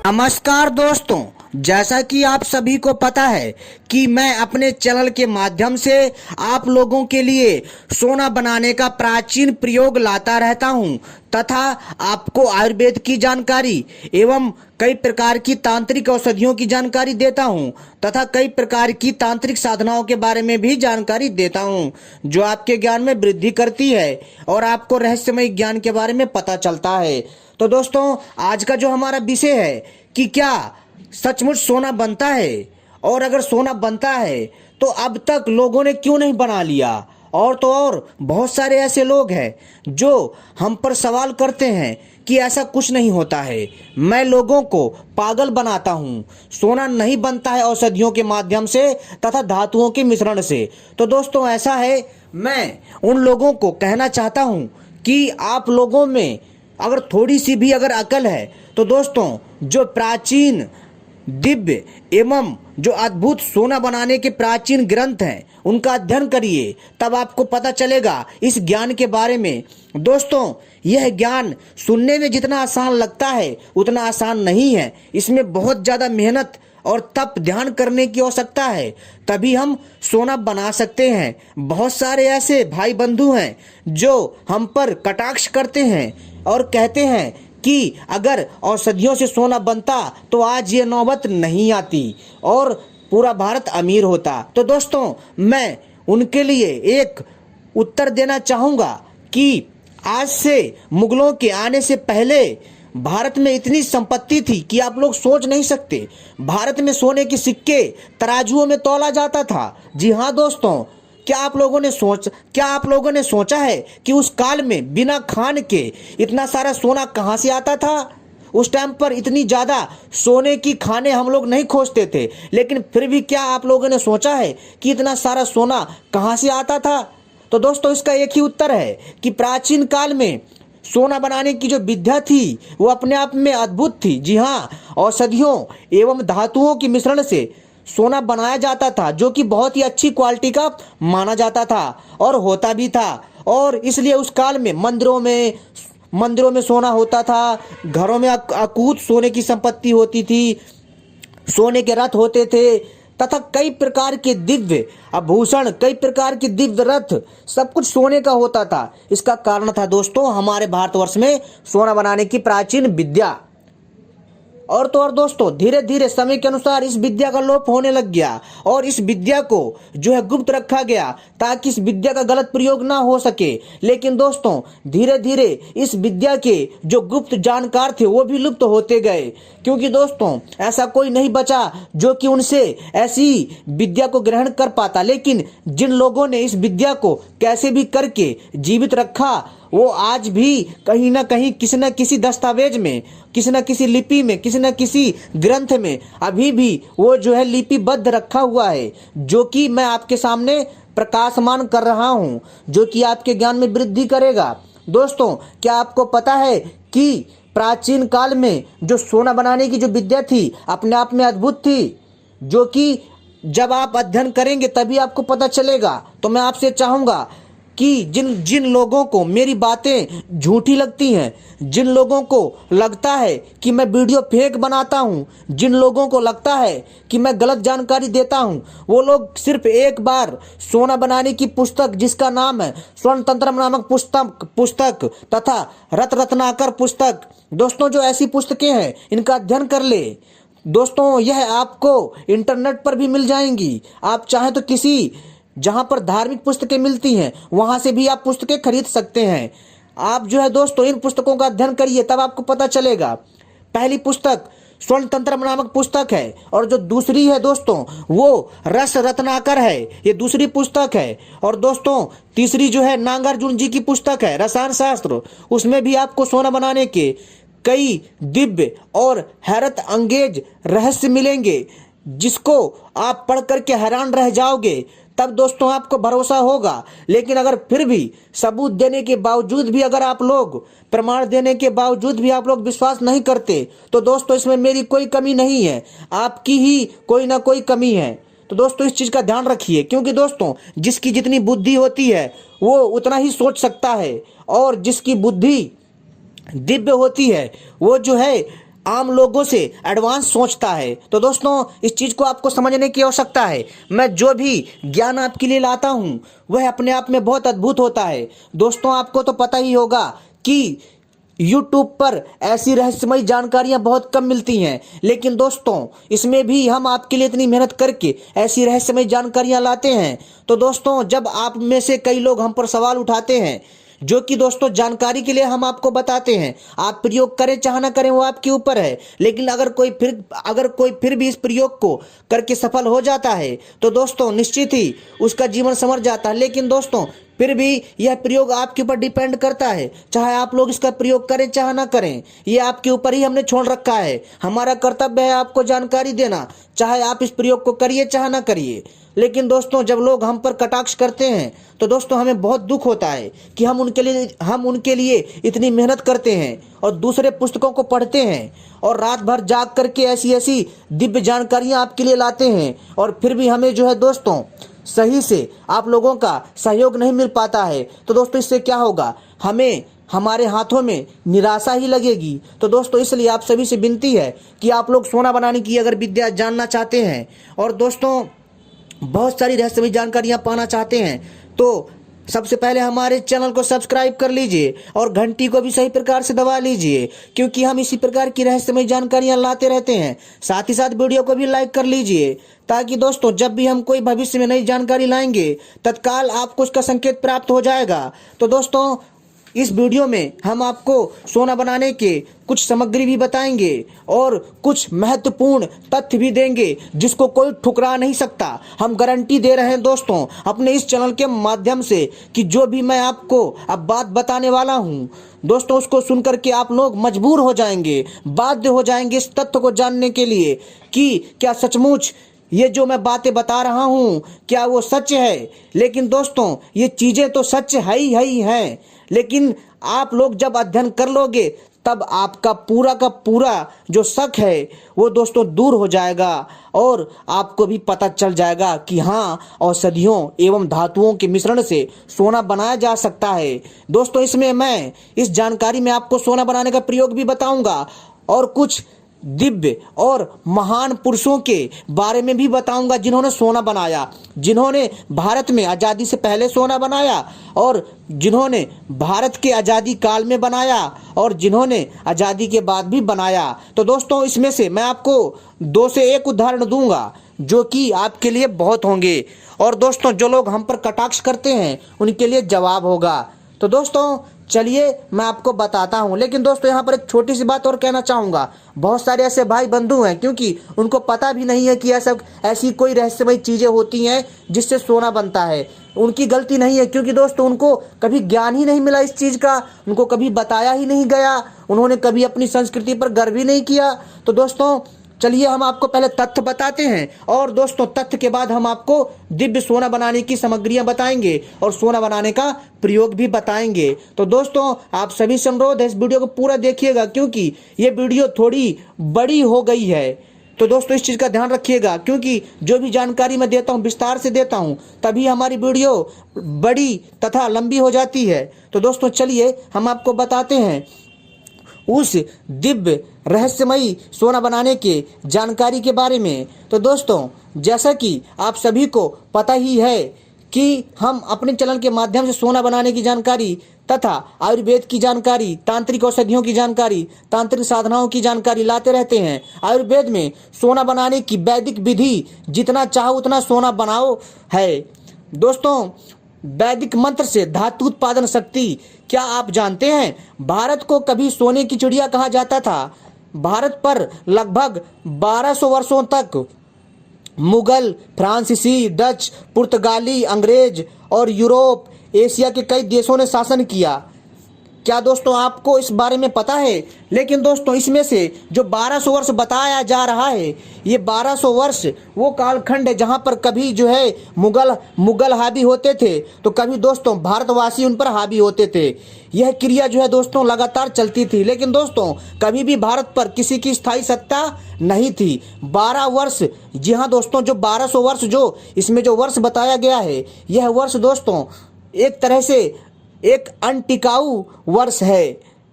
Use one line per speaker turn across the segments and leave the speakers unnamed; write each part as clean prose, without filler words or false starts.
नमस्कार दोस्तों, जैसा कि आप सभी को पता है कि मैं अपने चैनल के माध्यम से आप लोगों के लिए सोना बनाने का प्राचीन प्रयोग लाता रहता हूं तथा आपको आयुर्वेद की जानकारी एवं कई प्रकार की तांत्रिक औषधियों की जानकारी देता हूं तथा कई प्रकार की तांत्रिक साधनाओं के बारे में भी जानकारी देता हूं जो आपके ज्ञान में वृद्धि करती है और आपको रहस्यमय ज्ञान के बारे में पता चलता है। तो दोस्तों, आज का जो हमारा विषय है कि क्या सचमुच सोना बनता है, और अगर सोना बनता है तो अब तक लोगों ने क्यों नहीं बना लिया। और तो और बहुत सारे ऐसे लोग हैं जो हम पर सवाल करते हैं कि ऐसा कुछ नहीं होता है, मैं लोगों को पागल बनाता हूँ, सोना नहीं बनता है औषधियों के माध्यम से तथा धातुओं के मिश्रण से। तो दोस्तों, ऐसा है, मैं उन लोगों को कहना चाहता हूँ कि आप लोगों में अगर थोड़ी सी भी अगर अकल है तो दोस्तों, जो प्राचीन दिव्य एवं जो अद्भुत सोना बनाने के प्राचीन ग्रंथ हैं उनका अध्ययन करिए, तब आपको पता चलेगा इस ज्ञान के बारे में। दोस्तों, यह ज्ञान सुनने में जितना आसान लगता है उतना आसान नहीं है, इसमें बहुत ज़्यादा मेहनत और तप ध्यान करने की आवश्यकता है, तभी हम सोना बना सकते हैं। बहुत सारे ऐसे भाई बंधु हैं जो हम पर कटाक्ष करते हैं और कहते हैं कि अगर औषधियों से सोना बनता तो आज ये नौबत नहीं आती और पूरा भारत अमीर होता। तो दोस्तों, मैं उनके लिए एक उत्तर देना चाहूँगा कि आज से मुगलों के आने से पहले भारत में इतनी संपत्ति थी कि आप लोग सोच नहीं सकते। भारत में सोने के सिक्के तराजुओं में तौला जाता था। जी हाँ दोस्तों, क्या आप लोगों ने सोचा है कि उस काल में बिना खान के इतना सारा सोना कहाँ से आता था। उस टाइम पर इतनी ज़्यादा सोने की खाने हम लोग नहीं खोजते थे, लेकिन फिर भी क्या आप लोगों ने सोचा है कि इतना सारा सोना कहाँ से आता था। तो दोस्तों, इसका एक ही उत्तर है कि प्राचीन काल में सोना बनाने की जो विद्या थी वो अपने आप में अद्भुत थी। जी हाँ, औषधियों एवं धातुओं के मिश्रण से सोना बनाया जाता था जो कि बहुत ही अच्छी क्वालिटी का माना जाता था और होता भी था। और इसलिए उस काल में मंदिरों में सोना होता था, घरों में अकूत सोने की संपत्ति होती थी, सोने के रथ होते थे तथा कई प्रकार के दिव्य आभूषण, कई प्रकार के दिव्य रथ, सब कुछ सोने का होता था। इसका कारण था दोस्तों हमारे भारतवर्ष में सोना बनाने की प्राचीन विद्या। और तो और दोस्तों, धीरे धीरे समय के अनुसार इस विद्या का लोप होने लग गया और इस विद्या को जो है गुप्त रखा गया ताकि इस विद्या का गलत प्रयोग ना हो सके। लेकिन दोस्तों, धीरे धीरे इस विद्या के जो गुप्त जानकार थे वो भी लुप्त होते गए, क्योंकि दोस्तों ऐसा कोई नहीं बचा जो कि उनसे ऐसी विद्या को ग्रहण कर पाता। लेकिन जिन लोगों ने इस विद्या को कैसे भी करके जीवित रखा वो आज भी कहीं ना कहीं किसी न किसी दस्तावेज में, किसी न किसी लिपि में, किसी न किसी ग्रंथ में अभी भी वो जो है लिपिबद्ध रखा हुआ है, जो कि मैं आपके सामने प्रकाशमान कर रहा हूं, जो कि आपके ज्ञान में वृद्धि करेगा। दोस्तों, क्या आपको पता है कि प्राचीन काल में जो सोना बनाने की जो विद्या थी अपने आप में अद्भुत थी, जो कि जब आप अध्ययन करेंगे तभी आपको पता चलेगा। तो मैं आपसे चाहूँगा कि जिन लोगों को मेरी बातें झूठी लगती हैं, जिन लोगों को लगता है कि मैं वीडियो फेक बनाता हूं, जिन लोगों को लगता है कि मैं गलत जानकारी देता हूं, वो लोग सिर्फ एक बार सोना बनाने की पुस्तक जिसका नाम है स्वर्ण तंत्र नामक पुस्तक तथा रत्नाकर पुस्तक, दोस्तों जो ऐसी पुस्तकें हैं इनका अध्ययन कर ले। दोस्तों, यह आपको इंटरनेट पर भी मिल जाएंगी। आप चाहें तो किसी जहां पर धार्मिक पुस्तकें मिलती हैं वहां से भी आप पुस्तकें खरीद सकते हैं। आप जो है दोस्तों इन पुस्तकों का अध्ययन करिए, तब आपको पता चलेगा। पहली पुस्तक स्वर्ण तंत्र नामक पुस्तक है और जो दूसरी है दोस्तों वो रस रत्नाकर है, ये दूसरी पुस्तक है। और दोस्तों तीसरी जो है नागार्जुन जी की पुस्तक है रसायन शास्त्र, उसमें भी आपको सोना बनाने के कई दिव्य और हैरत अंगेज रहस्य मिलेंगे, जिसको आप पढ़ करके हैरान रह जाओगे। तब दोस्तों आपको भरोसा होगा। लेकिन अगर फिर भी सबूत देने के बावजूद भी, अगर आप लोग प्रमाण देने के बावजूद भी आप लोग विश्वास नहीं करते, तो दोस्तों इसमें मेरी कोई कमी नहीं है, आपकी ही कोई ना कोई कमी है। तो दोस्तों इस चीज का ध्यान रखिए, क्योंकि दोस्तों जिसकी जितनी बुद्धि होती है वो उतना ही सोच सकता है, और जिसकी बुद्धि दिव्य होती है वो जो है आम लोगों से एडवांस सोचता है। तो दोस्तों इस चीज को आपको समझने की आवश्यकता है। मैं जो भी ज्ञान आपके लिए लाता हूं वह अपने आप में बहुत अद्भुत होता है। दोस्तों आपको तो पता ही होगा कि YouTube पर ऐसी रहस्यमयी जानकारियां बहुत कम मिलती हैं, लेकिन दोस्तों इसमें भी हम आपके लिए इतनी मेहनत करके ऐसी रहस्यमयी जानकारियां लाते हैं। तो दोस्तों जब आप में से कई लोग हम पर सवाल उठाते हैं, जो कि दोस्तों जानकारी के लिए हम आपको बताते हैं, आप प्रयोग करें चाहे ना करें वो आपके ऊपर है, लेकिन अगर कोई फिर भी इस प्रयोग को करके सफल हो जाता है तो दोस्तों निश्चित ही उसका जीवन संवर जाता है। लेकिन दोस्तों फिर भी यह प्रयोग आपके ऊपर डिपेंड करता है, चाहे आप लोग इसका प्रयोग करें चाहे ना करें, ये आपके ऊपर ही हमने छोड़ रखा है। हमारा कर्तव्य है आपको जानकारी देना, चाहे आप इस प्रयोग को करिए चाहे ना करिए। लेकिन दोस्तों जब लोग हम पर कटाक्ष करते हैं तो दोस्तों हमें बहुत दुख होता है कि हम उनके लिए इतनी मेहनत करते हैं और दूसरे पुस्तकों को पढ़ते हैं और रात भर जाग करके ऐसी ऐसी दिव्य जानकारियां आपके लिए लाते हैं, और फिर भी हमें जो है दोस्तों सही से आप लोगों का सहयोग नहीं मिल पाता है। तो दोस्तों इससे क्या होगा, हमें हमारे हाथों में निराशा ही लगेगी। तो दोस्तों इसलिए आप सभी से विनती है कि आप लोग सोना बनाने की अगर विद्या जानना चाहते हैं और दोस्तों बहुत सारी रहस्यमयी जानकारियां पाना चाहते हैं तो सबसे पहले हमारे चैनल को सब्सक्राइब कर लीजिए और घंटी को भी सही प्रकार से दबा लीजिए, क्योंकि हम इसी प्रकार की रहस्यमयी जानकारियां लाते रहते हैं। साथ ही साथ वीडियो को भी लाइक कर लीजिए, ताकि दोस्तों जब भी हम कोई भविष्य में नई जानकारी लाएंगे तत्काल आपको उसका संकेत प्राप्त हो जाएगा। तो दोस्तों इस वीडियो में हम आपको सोना बनाने के कुछ सामग्री भी बताएंगे और कुछ महत्वपूर्ण तथ्य भी देंगे जिसको कोई ठुकरा नहीं सकता। हम गारंटी दे रहे हैं दोस्तों अपने इस चैनल के माध्यम से कि जो भी मैं आपको अब बात बताने वाला हूं दोस्तों उसको सुनकर के आप लोग मजबूर हो जाएंगे, बाध्य हो जाएंगे इस तथ्य को जानने के लिए कि क्या सचमुच ये जो मैं बातें बता रहा हूं क्या वो सच है। लेकिन दोस्तों ये चीजें तो सच है ही हैं, लेकिन आप लोग जब अध्ययन कर लोगे तब आपका पूरा का पूरा जो शक है वो दोस्तों दूर हो जाएगा और आपको भी पता चल जाएगा कि हाँ औषधियों एवं धातुओं के मिश्रण से सोना बनाया जा सकता है। दोस्तों इसमें मैं इस जानकारी में आपको सोना बनाने का प्रयोग भी बताऊंगा और कुछ दिव्य और महान पुरुषों के बारे में भी बताऊंगा जिन्होंने सोना बनाया, जिन्होंने भारत में आज़ादी से पहले सोना बनाया और जिन्होंने भारत के आज़ादी काल में बनाया और जिन्होंने आज़ादी के बाद भी बनाया। तो दोस्तों इसमें से मैं आपको 2 से 1 उदाहरण दूंगा जो कि आपके लिए बहुत होंगे, और दोस्तों जो लोग हम पर कटाक्ष करते हैं उनके लिए जवाब होगा। तो दोस्तों चलिए मैं आपको बताता हूं। लेकिन दोस्तों यहाँ पर एक छोटी सी बात और कहना चाहूँगा, बहुत सारे ऐसे भाई बंधु हैं क्योंकि उनको पता भी नहीं है कि ऐसी कोई रहस्यमयी चीज़ें होती हैं जिससे सोना बनता है। उनकी गलती नहीं है, क्योंकि दोस्तों उनको कभी ज्ञान ही नहीं मिला इस चीज़ का, उनको कभी बताया ही नहीं गया, उन्होंने कभी अपनी संस्कृति पर गर्व ही नहीं किया। तो दोस्तों चलिए हम आपको पहले तथ्य बताते हैं और दोस्तों तथ्य के बाद हम आपको दिव्य सोना बनाने की सामग्रियां बताएंगे और सोना बनाने का प्रयोग भी बताएंगे। तो दोस्तों आप सभी से अनुरोध है इस वीडियो को पूरा देखिएगा, क्योंकि ये वीडियो थोड़ी बड़ी हो गई है। तो दोस्तों इस चीज़ का ध्यान रखिएगा, क्योंकि जो भी जानकारी मैं देता हूँ विस्तार से देता हूँ, तभी हमारी वीडियो बड़ी तथा लंबी हो जाती है। तो दोस्तों चलिए हम आपको बताते हैं उस दिव्य रहस्यमयी सोना बनाने के जानकारी के बारे में। तो दोस्तों जैसा कि आप सभी को पता ही है कि हम अपने चैनल के माध्यम से सोना बनाने की जानकारी तथा आयुर्वेद की जानकारी, तांत्रिक औषधियों की जानकारी, तांत्रिक साधनाओं की जानकारी लाते रहते हैं। आयुर्वेद में सोना बनाने की वैदिक विधि जितना चाहो उतना सोना बनाओ है। दोस्तों वैदिक मंत्र से धातु उत्पादन शक्ति, क्या आप जानते हैं भारत को कभी सोने की चिड़िया कहा जाता था। भारत पर लगभग 1200 वर्षों तक मुगल, फ्रांसीसी, डच, पुर्तगाली, अंग्रेज और यूरोप, एशिया के कई देशों ने शासन किया। क्या दोस्तों आपको इस बारे में पता है। लेकिन दोस्तों इसमें से जो 1200 वर्ष बताया जा रहा है, ये 1200 वर्ष वो कालखंड है जहाँ पर कभी जो है मुगल हावी होते थे तो कभी दोस्तों भारतवासी उन पर हावी होते थे। यह क्रिया जो है दोस्तों लगातार चलती थी, लेकिन दोस्तों कभी भी भारत पर किसी की स्थायी सत्ता नहीं थी। 12 वर्ष, जी हाँ दोस्तों, जो 1200 वर्ष जो इसमें जो वर्ष बताया गया है, यह वर्ष दोस्तों एक तरह से एक अनटिकाऊ वर्ष है।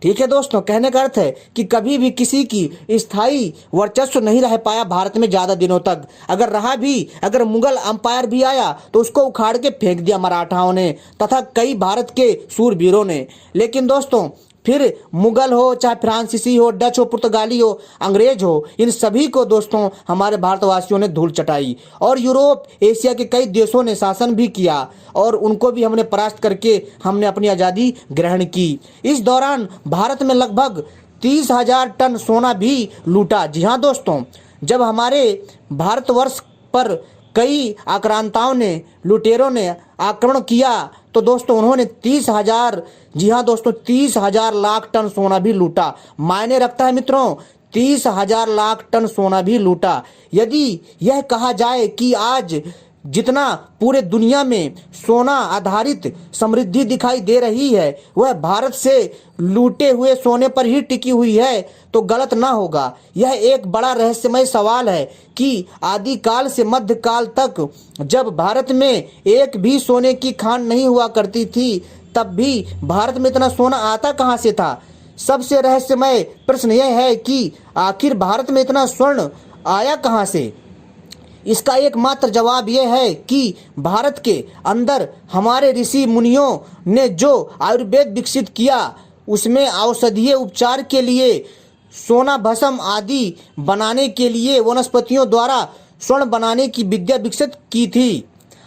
ठीक है दोस्तों, कहने का अर्थ है कि कभी भी किसी की स्थायी वर्चस्व नहीं रह पाया भारत में ज्यादा दिनों तक। अगर रहा भी, अगर मुगल अंपायर भी आया तो उसको उखाड़ के फेंक दिया मराठाओं ने तथा कई भारत के सूरवीरों ने। लेकिन दोस्तों फिर मुगल हो, चाहे फ्रांसीसी हो, डच हो, पुर्तगाली हो, अंग्रेज हो, इन सभी को दोस्तों हमारे भारतवासियों ने धूल चटाई और यूरोप, एशिया के कई देशों ने शासन भी किया और उनको भी हमने परास्त करके हमने अपनी आज़ादी ग्रहण की। इस दौरान भारत में लगभग 30,000 टन सोना भी लूटा। जी हाँ दोस्तों, जब हमारे भारतवर्ष पर कई आक्रांताओं ने, लुटेरों ने आक्रमण किया तो दोस्तों उन्होंने 30,000, जी हाँ दोस्तों 30,000 लाख टन सोना भी लूटा। मायने रखता है मित्रों, 30,000 लाख टन सोना भी लूटा। यदि यह कहा जाए कि आज जितना पूरे दुनिया में सोना आधारित समृद्धि दिखाई दे रही है वह भारत से लूटे हुए सोने पर ही टिकी हुई है तो गलत ना होगा। यह एक बड़ा रहस्यमय सवाल है कि आदिकाल से मध्यकाल तक जब भारत में एक भी सोने की खान नहीं हुआ करती थी तब भी भारत में इतना सोना आता कहां से था। सबसे रहस्यमय प्रश्न यह है कि आखिर भारत में इतना स्वर्ण आया कहां से। इसका एकमात्र जवाब यह है कि भारत के अंदर हमारे ऋषि मुनियों ने जो आयुर्वेद विकसित किया उसमें औषधीय उपचार के लिए, सोना भस्म आदि बनाने के लिए वनस्पतियों द्वारा स्वर्ण बनाने की विद्या विकसित की थी।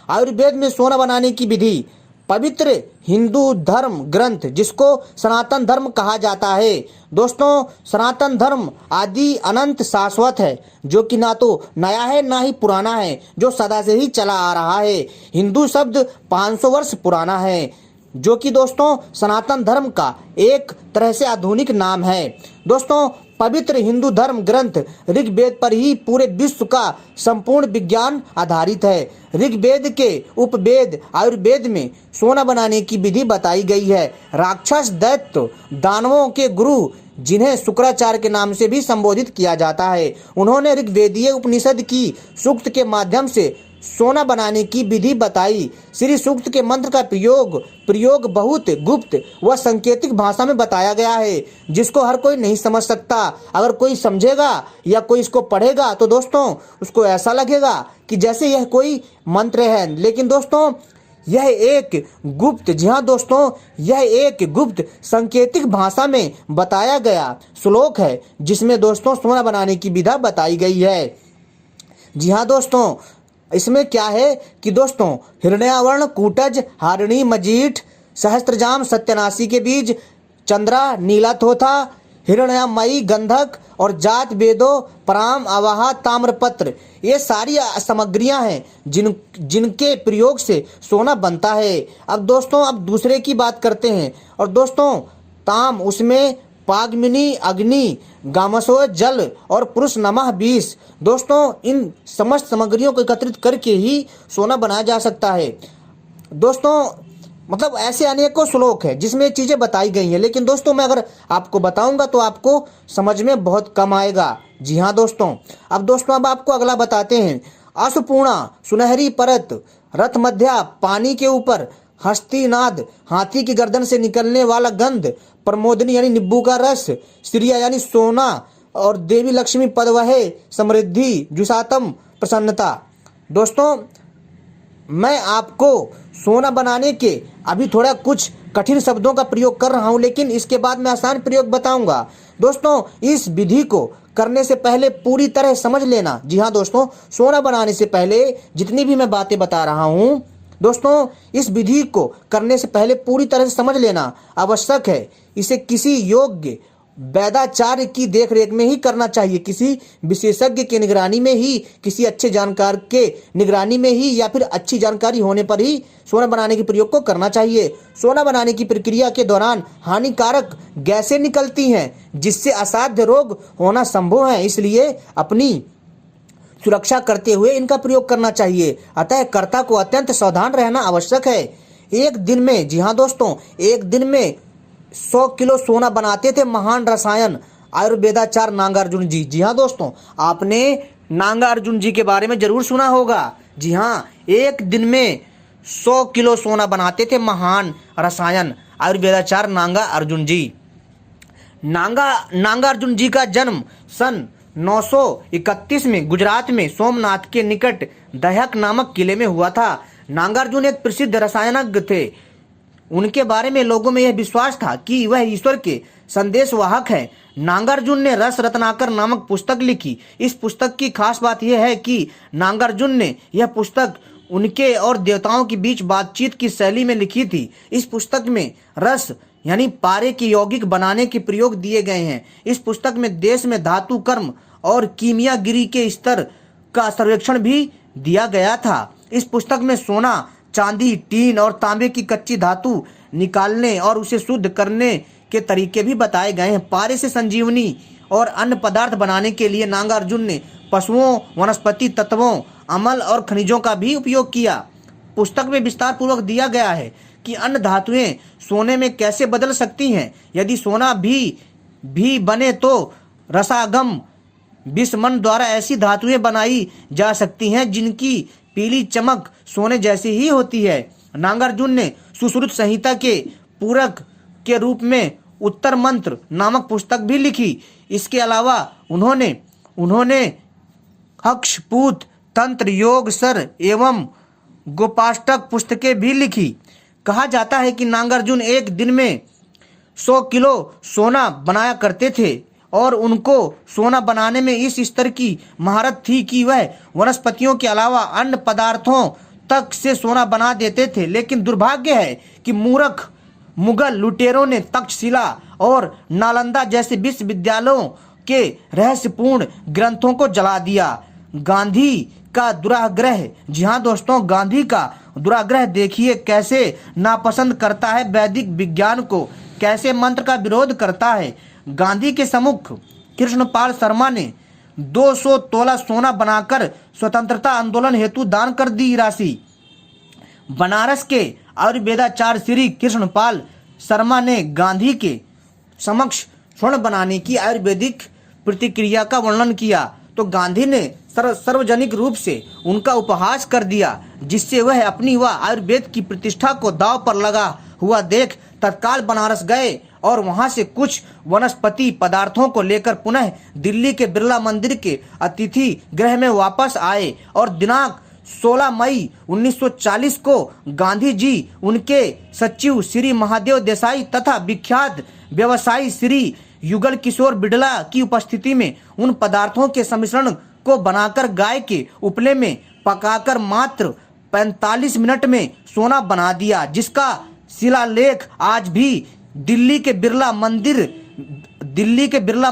आयुर्वेद में सोना बनाने की विधि पवित्र हिंदू धर्म ग्रंथ जिसको सनातन धर्म कहा जाता है। दोस्तों सनातन धर्म आदि अनंत शाश्वत है जो कि ना तो नया है ना ही पुराना है, जो सदा से ही चला आ रहा है। हिंदू शब्द 500 वर्ष पुराना है जो कि दोस्तों सनातन धर्म का एक तरह से आधुनिक नाम है। दोस्तों पवित्र हिंदू धर्म ग्रंथ ऋग्वेद पर ही पूरे विश्व का संपूर्ण विज्ञान आधारित है। ऋग्वेद के उपवेद आयुर्वेद में सोना बनाने की विधि बताई गई है। राक्षस, दैत्य, दानवों के गुरु जिन्हें शुक्राचार्य के नाम से भी संबोधित किया जाता है, उन्होंने ऋग्वेदीय उपनिषद की सूक्त के माध्यम से सोना बनाने की विधि बताई। श्री सूक्त के मंत्र का प्रयोग बहुत गुप्त व सांकेतिक भाषा में बताया गया है जिसको हर कोई नहीं समझ सकता। अगर कोई समझेगा या कोई इसको पढ़ेगा तो दोस्तों उसको ऐसा लगेगा कि जैसे यह कोई मंत्र है, लेकिन दोस्तों यह एक गुप्त, जी हाँ दोस्तों यह एक गुप्त सांकेतिक भाषा में बताया गया श्लोक है जिसमें दोस्तों सोना बनाने की विधा बताई गई है। जी हाँ दोस्तों, इसमें क्या है कि दोस्तों हिरण्यावर्ण, कूटज, हारिणी, मजीठ, सहस्त्रजाम, सत्यानाशी के बीज, चंद्रा, नीला थोथा, हिरण्यमयी, गंधक और जात वेदो, पराम, अवाहा, ताम्रपत्र, ये सारी सामग्रियां हैं जिनके प्रयोग से सोना बनता है। अब दोस्तों अब दूसरे की बात करते हैं और दोस्तों ताम, उसमें पागमिनी, अग्नि, गामसो, जल और पुरुष नमः 20। दोस्तों इन समस्त सामग्रियों को एकत्रित करके ही सोना बनाया जा सकता है। दोस्तों मतलब ऐसे अनेकों श्लोक है जिसमें चीजें बताई गई हैं, लेकिन दोस्तों मैं अगर आपको बताऊंगा तो आपको समझ में बहुत कम आएगा। जी हाँ दोस्तों, अब आपको अगला बताते हैं। अशुपूर्णा, सुनहरी परत, रथ मध्या, पानी के ऊपर, हस्तीनाद, हाथी की गर्दन से निकलने वाला गंध, प्रमोदनी यानी नींबू का रस, श्रिया यानी सोना और देवी लक्ष्मी पदवहे समृद्धि, जुसातम प्रसन्नता। दोस्तों मैं आपको सोना बनाने के अभी थोड़ा कुछ कठिन शब्दों का प्रयोग कर रहा हूं, लेकिन इसके बाद मैं आसान प्रयोग बताऊंगा। दोस्तों इस विधि को करने से पहले पूरी तरह समझ लेना। जी हाँ दोस्तों, सोना बनाने से पहले जितनी भी मैं बातें बता रहा हूं दोस्तों इस विधि को करने से पहले पूरी तरह से समझ लेना आवश्यक है। इसे किसी योग्य वैदाचार्य की देखरेख में ही करना चाहिए, किसी विशेषज्ञ की निगरानी में ही, किसी अच्छे जानकार के निगरानी में ही या फिर अच्छी जानकारी होने पर ही सोना बनाने के प्रयोग को करना चाहिए। सोना बनाने की प्रक्रिया के दौरान हानिकारक गैसें निकलती हैं जिससे असाध्य रोग होना संभव है, इसलिए अपनी सुरक्षा करते हुए इनका प्रयोग करना चाहिए। अतः कर्ता को अत्यंत सावधान रहना आवश्यक है। एक दिन में, जी हाँ दोस्तों, एक दिन में 100 किलो सोना बनाते थे महान रसायन आयुर्वेदाचार्य नागार्जुन जी। जी हाँ दोस्तों, आपने नागार्जुन जी के बारे में जरूर सुना होगा। जी हाँ, एक दिन में 100 किलो सोना बनाते थे महान रसायन आयुर्वेदाचार्य नागार्जुन जी। नागार्जुन जी का जन्म सन 931 में गुजरात में सोमनाथ के निकट दहक नामक किले में हुआ था। नागार्जुन एक प्रसिद्ध रसायनज्ञ थे। उनके बारे में लोगों में यह विश्वास था कि वह ईश्वर के संदेशवाहक है। नागार्जुन ने रस रत्नाकर नामक पुस्तक लिखी। इस पुस्तक की खास बात यह है कि नागार्जुन ने यह पुस्तक उनके और देवताओं के बीच बातचीत की शैली में लिखी थी। इस पुस्तक में रस यानी पारे के यौगिक बनाने के प्रयोग दिए गए हैं। इस पुस्तक में देश में धातु कर्म और कीमियागिरी के स्तर का सर्वेक्षण भी दिया गया था। इस पुस्तक में सोना, चांदी, टीन और तांबे की कच्ची धातु निकालने और उसे शुद्ध करने के तरीके भी बताए गए हैं। पारे से संजीवनी और अन्य पदार्थ बनाने के लिए नागार्जुन ने पशुओं, वनस्पति तत्वों, अम्ल और खनिजों का भी उपयोग किया। पुस्तक में विस्तार पूर्वक दिया गया है कि अन्य धातुएं सोने में कैसे बदल सकती हैं। यदि सोना भी बने तो रसागम बिस्मन द्वारा ऐसी धातुएं बनाई जा सकती हैं जिनकी पीली चमक सोने जैसी ही होती है। नागार्जुन ने सुश्रुत संहिता के पूरक के रूप में उत्तर मंत्र नामक पुस्तक भी लिखी। इसके अलावा उन्होंने हक्षपूत, तंत्र, योग सर एवं गोपाष्टक पुस्तकें भी लिखी। कहा जाता है कि नागार्जुन एक दिन में 100 किलो सोना बनाया करते थे और उनको सोना बनाने में इस स्तर की महारत थी कि वह वनस्पतियों के अलावा अन्य पदार्थों तक से सोना बना देते थे। लेकिन दुर्भाग्य है कि मूर्ख मुगल लुटेरों ने तक्षशिला और नालंदा जैसे विश्वविद्यालयों के रहस्यपूर्ण ग्रंथों को जला दिया। गांधी का दुराग्रह, जी हाँ दोस्तों, गांधी का दुराग्रह देखिए कैसे नापसंद करता है वैदिक विज्ञान को, कैसे मंत्र का विरोध करता है। गांधी के सम्मुख कृष्णपाल शर्मा ने 200 तोला सोना बनाकर स्वतंत्रता आंदोलन हेतु दान कर दी राशि। बनारस के आयुर्वेदाचार्य श्री कृष्णपाल शर्मा ने गांधी के समक्ष स्वर्ण बनाने की आयुर्वेदिक प्रतिक्रिया का वर्णन किया तो गांधी ने सार्वजनिक रूप से उनका उपहास कर दिया, जिससे वह अपनी व आयुर्वेद की प्रतिष्ठा को दांव पर लगा हुआ देख तत्काल बनारस गए और वहां से कुछ वनस्पति पदार्थों को लेकर पुनः दिल्ली के बिरला मंदिर के अतिथि गृह में वापस आए और दिनांक 16 मई 1940 को गांधी जी उनके सचिव श्री महादेव देसाई तथा विख्यात व्यवसायी श्री युगल किशोर बिड़ला की उपस्थिति में उन पदार्थों के सम्मिश्रण को बनाकर गाय के उपले में पकाकर मात्र 45 मिनट में सोना बना दिया, जिसका शिलालेख आज भी दिल्ली के बिरला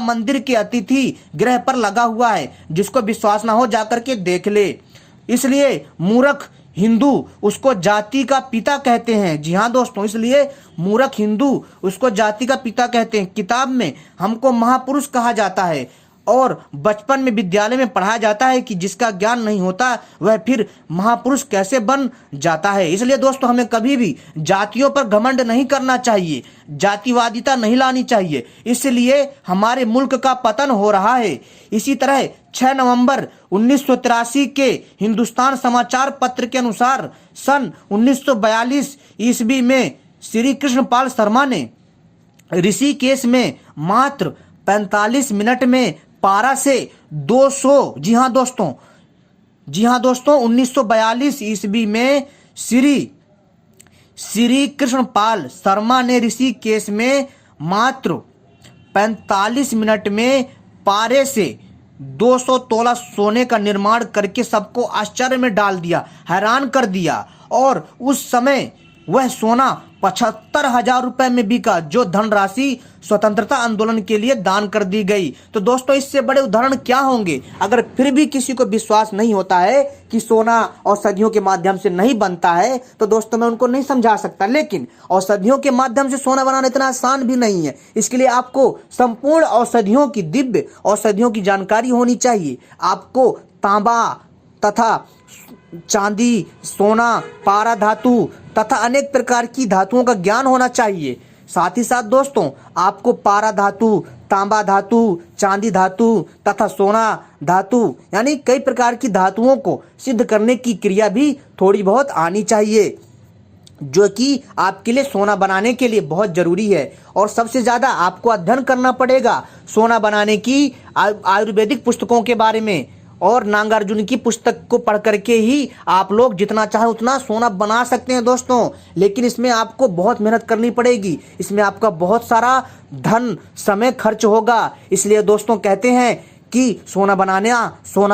मंदिर के अतिथि गृह पर लगा हुआ है। जिसको विश्वास ना हो जाकर के देख ले। इसलिए मूर्ख हिंदू उसको जाति का पिता कहते हैं। जी हाँ दोस्तों, इसलिए मूर्ख हिंदू उसको जाति का पिता कहते हैं। किताब में हमको महापुरुष कहा जाता है और बचपन में विद्यालय में पढ़ाया जाता है कि जिसका ज्ञान नहीं होता वह फिर महापुरुष कैसे बन जाता है। इसलिए दोस्तों, हमें कभी भी जातियों पर घमंड नहीं करना चाहिए, जातिवादिता नहीं लानी चाहिए। इसलिए हमारे मुल्क का पतन हो रहा है। इसी तरह 6 नवंबर 1983 के हिंदुस्तान समाचार पत्र के अनुसार सन 1942 ईस्वी में श्री कृष्णपाल शर्मा ने ऋषिकेश में मात्र 45 मिनट में पारा से 200, जी हाँ दोस्तों 1942 ईस्वी में श्री कृष्णपाल शर्मा ने ऋषिकेश में मात्र 45 मिनट में पारे से 200 तोला सोने का निर्माण करके सबको आश्चर्य में डाल दिया, हैरान कर दिया। और उस समय वह सोना 75,000 रुपए में बिका, जो धनराशि स्वतंत्रता आंदोलन के लिए दान कर दी गई। तो दोस्तों, इससे बड़े उदाहरण क्या होंगे। अगर फिर भी किसी को विश्वास नहीं होता है कि सोना औषधियों के माध्यम से नहीं बनता है तो दोस्तों मैं उनको नहीं समझा सकता। लेकिन औषधियों के माध्यम से सोना बनाना इतना आसान भी नहीं है। इसके लिए आपको संपूर्ण औषधियों की, दिव्य औषधियों की जानकारी होनी चाहिए। आपको तांबा तथा चांदी, सोना, पारा धातु तथा अनेक प्रकार की धातुओं का ज्ञान होना चाहिए। साथ ही साथ दोस्तों, आपको पारा धातु, तांबा धातु, चांदी धातु तथा सोना धातु यानी कई प्रकार की धातुओं को सिद्ध करने की क्रिया भी थोड़ी बहुत आनी चाहिए। जो कि आपके लिए सोना बनाने के लिए बहुत जरूरी है। और सबसे ज्यादा आपको अध्ययन करना पड़ेगा सोना बनाने की आयुर्वेदिक पुस्तकों के बारे में, और नागार्जुन की पुस्तक को पढ़ करके ही आप लोग जितना चाहे उतना सोना बना सकते हैं दोस्तों। लेकिन इसमें आपको बहुत मेहनत करनी पड़ेगी, इसमें आपका बहुत सारा धन समय खर्च होगा। इसलिए दोस्तों कहते हैं कि सोना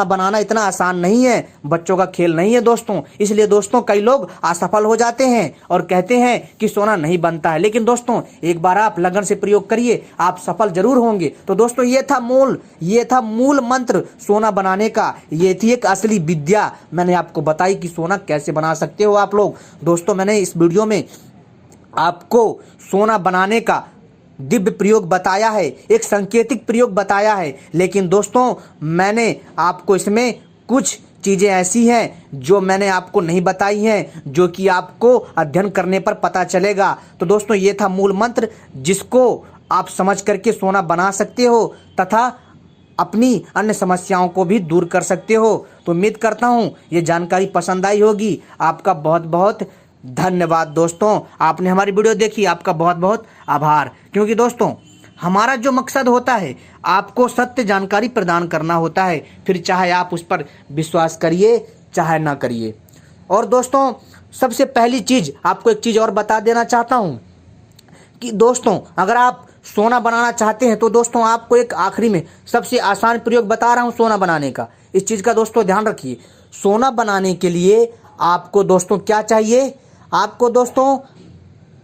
बनाना इतना आसान नहीं है, बच्चों का खेल नहीं है दोस्तों। इसलिए दोस्तों कई लोग असफल हो जाते हैं और कहते हैं कि सोना नहीं बनता है। लेकिन दोस्तों एक बार आप लगन से प्रयोग करिए, आप सफल जरूर होंगे। तो दोस्तों ये था मूल मंत्र सोना बनाने का। ये थी एक असली विद्या, मैंने आपको बताई कि सोना कैसे बना सकते हो आप लोग। दोस्तों मैंने इस वीडियो में आपको सोना बनाने का दिव्य प्रयोग बताया है, एक सांकेतिक प्रयोग बताया है। लेकिन दोस्तों मैंने आपको इसमें कुछ चीजें ऐसी हैं जो मैंने आपको नहीं बताई हैं, जो कि आपको अध्ययन करने पर पता चलेगा। तो दोस्तों ये था मूल मंत्र, जिसको आप समझ करके सोना बना सकते हो तथा अपनी अन्य समस्याओं को भी दूर कर सकते हो। तो उम्मीद करता हूं ये जानकारी पसंद आई होगी। आपका बहुत बहुत धन्यवाद दोस्तों, आपने हमारी वीडियो देखी, आपका बहुत बहुत आभार। क्योंकि दोस्तों हमारा जो मकसद होता है आपको सत्य जानकारी प्रदान करना होता है, फिर चाहे आप उस पर विश्वास करिए चाहे ना करिए। और दोस्तों सबसे पहली चीज आपको एक चीज और बता देना चाहता हूं कि दोस्तों अगर आप सोना बनाना चाहते हैं तो दोस्तों आपको एक आखिरी में सबसे आसान प्रयोग बता रहा हूं सोना बनाने का। इस चीज का दोस्तों ध्यान रखिए। सोना बनाने के लिए आपको दोस्तों क्या चाहिए? आपको दोस्तों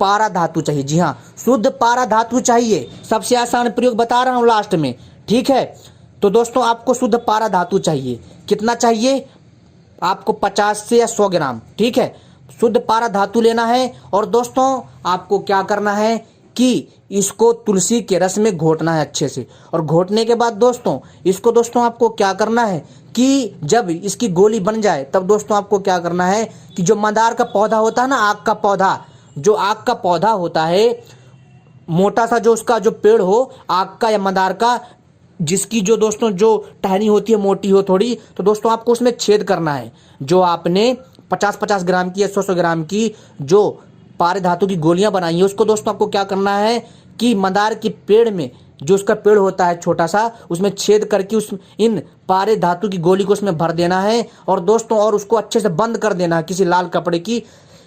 पारा धातु चाहिए। जी हाँ, शुद्ध पारा धातु चाहिए। सबसे आसान प्रयोग बता रहा हूं लास्ट में, ठीक है? तो दोस्तों आपको शुद्ध पारा धातु चाहिए। कितना चाहिए? आपको 50 से या 100 ग्राम, ठीक है? शुद्ध पारा धातु लेना है। और दोस्तों आपको क्या करना है कि इसको तुलसी के रस में घोटना है अच्छे से। और घोटने के बाद दोस्तों इसको दोस्तों आपको क्या करना है कि जब इसकी गोली बन जाए तब दोस्तों आपको क्या करना है कि जो मंदार का पौधा होता है ना, आग का पौधा, जो आग का पौधा होता है, मोटा सा जो उसका जो पेड़ हो आग का या मंदार का, जिसकी जो दोस्तों जो टहनी होती है मोटी हो थोड़ी, तो दोस्तों आपको उसमें छेद करना है। जो आपने 50-50 ग्राम की या 100-100 ग्राम की जो पारे धातु की गोलियां बनाई है, उसको दोस्तों आपको क्या करना है कि मंदार के पेड़ में जो उसका पेड़ होता है छोटा सा, उसमें छेद करके उस इन पारे धातु की गोली को उसमें भर देना है। और दोस्तों और उसको अच्छे से बंद कर देना है किसी लाल कपड़े की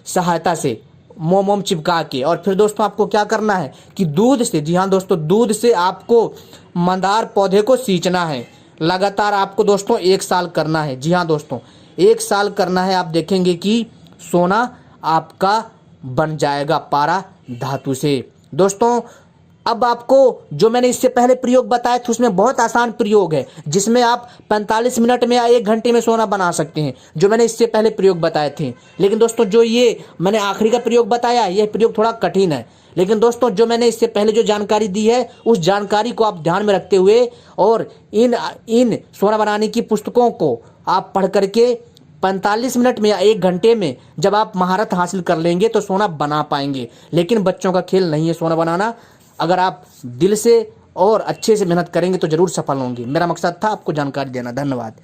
सहायता से, मोम चिपका के। और फिर दोस्तों आपको क्या करना है कि दूध से, जी हाँ दोस्तों, दूध से आपको मंदार पौधे को सींचना है। लगातार आपको दोस्तों 1 साल करना है। जी हाँ दोस्तों 1 साल करना है। आप देखेंगे कि सोना आपका बन जाएगा पारा धातु से। दोस्तों अब आपको जो मैंने इससे पहले प्रयोग बताए थे उसमें बहुत आसान प्रयोग है, जिसमें आप 45 मिनट में या 1 घंटे में सोना बना सकते हैं, जो मैंने इससे पहले प्रयोग बताए थे। लेकिन दोस्तों जो ये मैंने आखिरी का प्रयोग बताया, यह प्रयोग थोड़ा कठिन है। लेकिन दोस्तों जो मैंने इससे पहले जो जानकारी दी है, उस जानकारी को आप ध्यान में रखते हुए और इन सोना बनाने की पुस्तकों को आप पढ़ करके 45 मिनट में या 1 घंटे में जब आप महारत हासिल कर लेंगे तो सोना बना पाएंगे। लेकिन बच्चों का खेल नहीं है सोना बनाना। अगर आप दिल से और अच्छे से मेहनत करेंगे तो जरूर सफल होंगे। मेरा मकसद था आपको जानकारी देना। धन्यवाद।